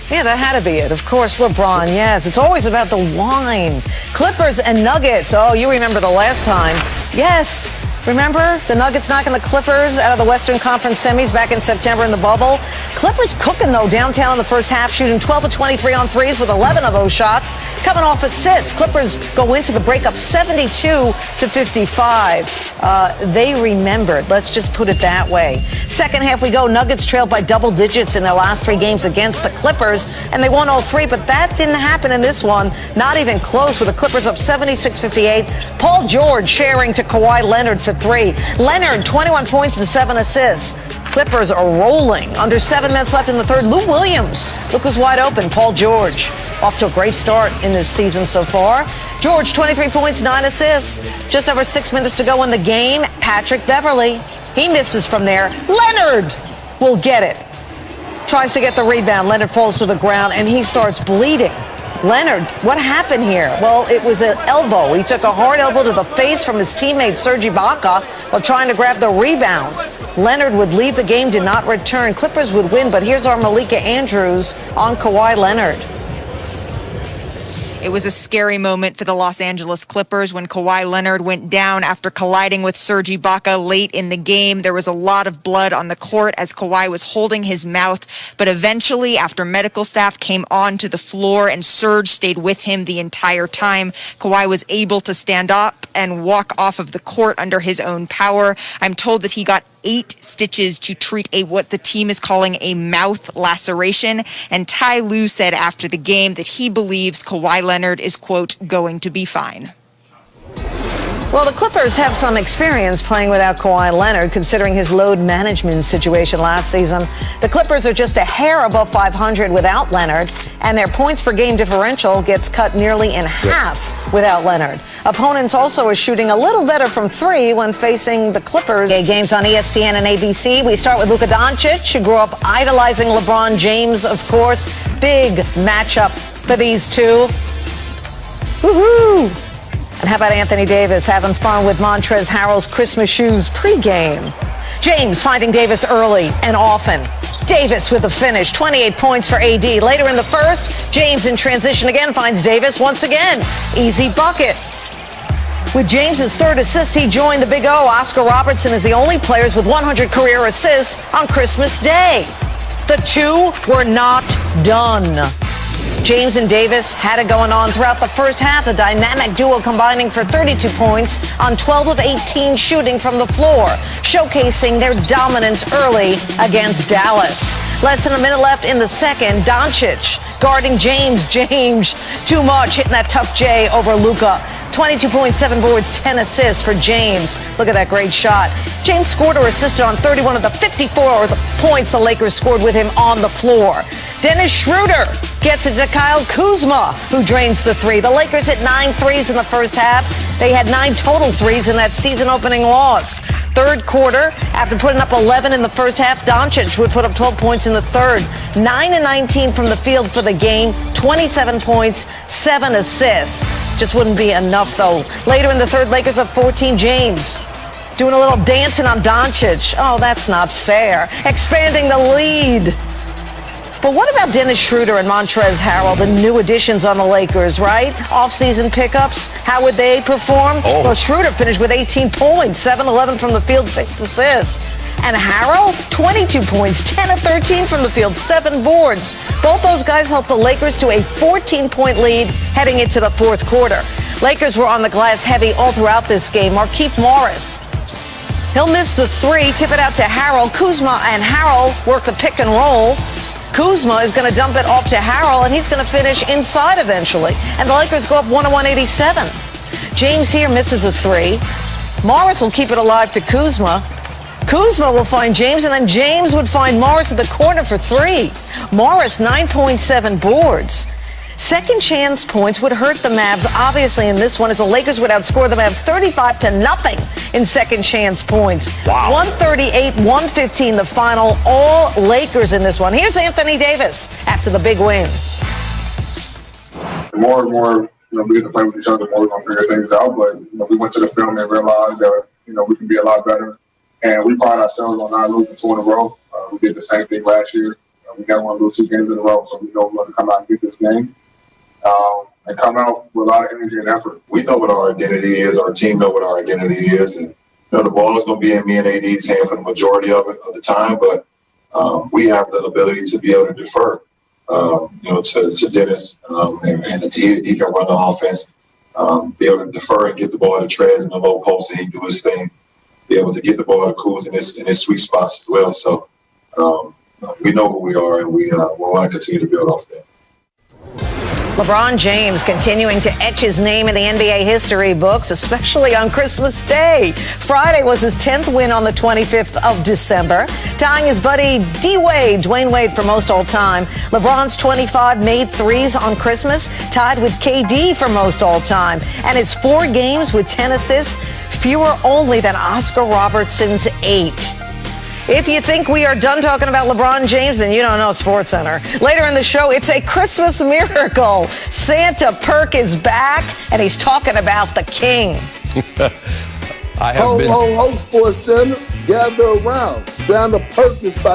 Yeah, that had to be it. Of course, LeBron, yes. It's always about the wine. Clippers and Nuggets. Oh, you remember the last time. Yes. Remember the Nuggets knocking the Clippers out of the Western Conference semis back in September in the bubble? Clippers cooking, though, downtown in the first half, shooting 12 of 23 on threes with 11 of those shots coming off assists. Clippers go into the break up 72 to 55. They remembered. Let's just put it that way. Second half we go. Nuggets trailed by double digits in their last 3 games against the Clippers, and they won all 3, but that didn't happen in this one. Not even close, with the Clippers up 76-58. Paul George sharing to Kawhi Leonard for 3. Leonard, 21 points and 7 assists. Clippers are rolling. Under 7 minutes left in the third. Lou Williams, look who's wide open. Paul George, off to a great start in this season so far. George, 23 points, 9 assists. Just over 6 minutes to go in the game. Patrick Beverley, he misses from there. Leonard will get it. Tries to get the rebound. Leonard falls to the ground, and he starts bleeding. Leonard, what happened here? Well, it was an elbow. He took a hard elbow to the face from his teammate Serge Ibaka while trying to grab the rebound. Leonard would leave the game, did not return. Clippers would win, but here's our Malika Andrews on Kawhi Leonard. It was a scary moment for the Los Angeles Clippers when Kawhi Leonard went down after colliding with Serge Ibaka late in the game. There was a lot of blood on the court as Kawhi was holding his mouth. But eventually, after medical staff came onto the floor and Serge stayed with him the entire time, Kawhi was able to stand up and walk off of the court under his own power. I'm told that he got 8 stitches to treat what the team is calling a mouth laceration. And Ty Lue said after the game that he believes Kawhi Leonard is, quote, going to be fine. Well, the Clippers have some experience playing without Kawhi Leonard, considering his load management situation last season. The Clippers are just a hair above 500 without Leonard, and their points per game differential gets cut nearly in half without Leonard. Opponents also are shooting a little better from 3 when facing the Clippers. Games on ESPN and ABC. We start with Luka Doncic, who grew up idolizing LeBron James, of course. Big matchup for these two. Woohoo! And how about Anthony Davis having fun with Montrezl Harrell's Christmas shoes pregame? James finding Davis early and often. Davis with the finish, 28 points for AD. Later in the first, James in transition again finds Davis once again. Easy bucket. With James's 3rd assist, he joined the Big O. Oscar Robertson is the only players with 100 career assists on Christmas Day. The two were not done. James and Davis had it going on throughout the first half. The dynamic duo combining for 32 points on 12 of 18 shooting from the floor, showcasing their dominance early against Dallas. Less than a minute left in the second. Doncic guarding James. James, too much, hitting that tough J over Luka. 22.7 boards, 10 assists for James. Look at that great shot. James scored or assisted on 31 of the 54 points the Lakers scored with him on the floor. Dennis Schroeder gets it to Kyle Kuzma, who drains the 3. The Lakers hit 9 threes in the first half. They had 9 total threes in that season-opening loss. Third quarter, after putting up 11 in the first half, Doncic would put up 12 points in the third. 9 and 19 from the field for the game, 27 points, 7 assists. Just wouldn't be enough, though. Later in the third, Lakers up 14. James doing a little dancing on Doncic. Oh, that's not fair. Expanding the lead. But what about Dennis Schroeder and Montrezl Harrell, the new additions on the Lakers, right? Off-season pickups, how would they perform? Well, Schroeder finished with 18 points, 7-11 from the field, 6 assists. And Harrell, 22 points, 10 of 13 from the field, 7 boards. Both those guys helped the Lakers to a 14-point lead heading into the fourth quarter. Lakers were on the glass heavy all throughout this game. Markieff Morris, he'll miss the 3, tip it out to Harrell. Kuzma and Harrell work the pick and roll. Kuzma is going to dump it off to Harrell, and he's going to finish inside eventually. And the Lakers go up 101-87. James here misses a 3. Morris will keep it alive to Kuzma. Kuzma will find James, and then James would find Morris at the corner for 3. Morris, 9.7 boards. Second chance points would hurt the Mavs, obviously, in this one, as the Lakers would outscore the Mavs 35-0 in second chance points. Wow. 138-115, the final. All Lakers in this one. Here's Anthony Davis after the big win. The more and more, we get to play with each other, the more we're going to figure things out. But, we went to the film and realized that, we can be a lot better. And we pride ourselves on not losing 2 in a row. We did the same thing last year. We never want to lose 2 games in a row, so we know we're going to come out and get this game. And come out with a lot of energy and effort. We know what our identity is. Our team know what our identity is. And, the ball is going to be in me and AD's hand for the majority of the time, but we have the ability to be able to defer, to Dennis, and he can run the offense, be able to defer and get the ball to Trez in the low post and he do his thing, be able to get the ball to Kuz in his sweet spots as well. So we know who we are, and we want to continue to build off that. LeBron James continuing to etch his name in the NBA history books, especially on Christmas Day. Friday was his 10th win on the 25th of December, tying his buddy Dwayne Wade for most all time. LeBron's 25 made threes on Christmas, tied with KD for most all time. And his 4 games with 10 assists, fewer only than Oscar Robertson's 8. If you think we are done talking about LeBron James, then you don't know SportsCenter. Later in the show, it's a Christmas miracle. Santa Perk is back, and he's talking about the king. Ho, ho, ho, SportsCenter. Gather around. Santa Perk is about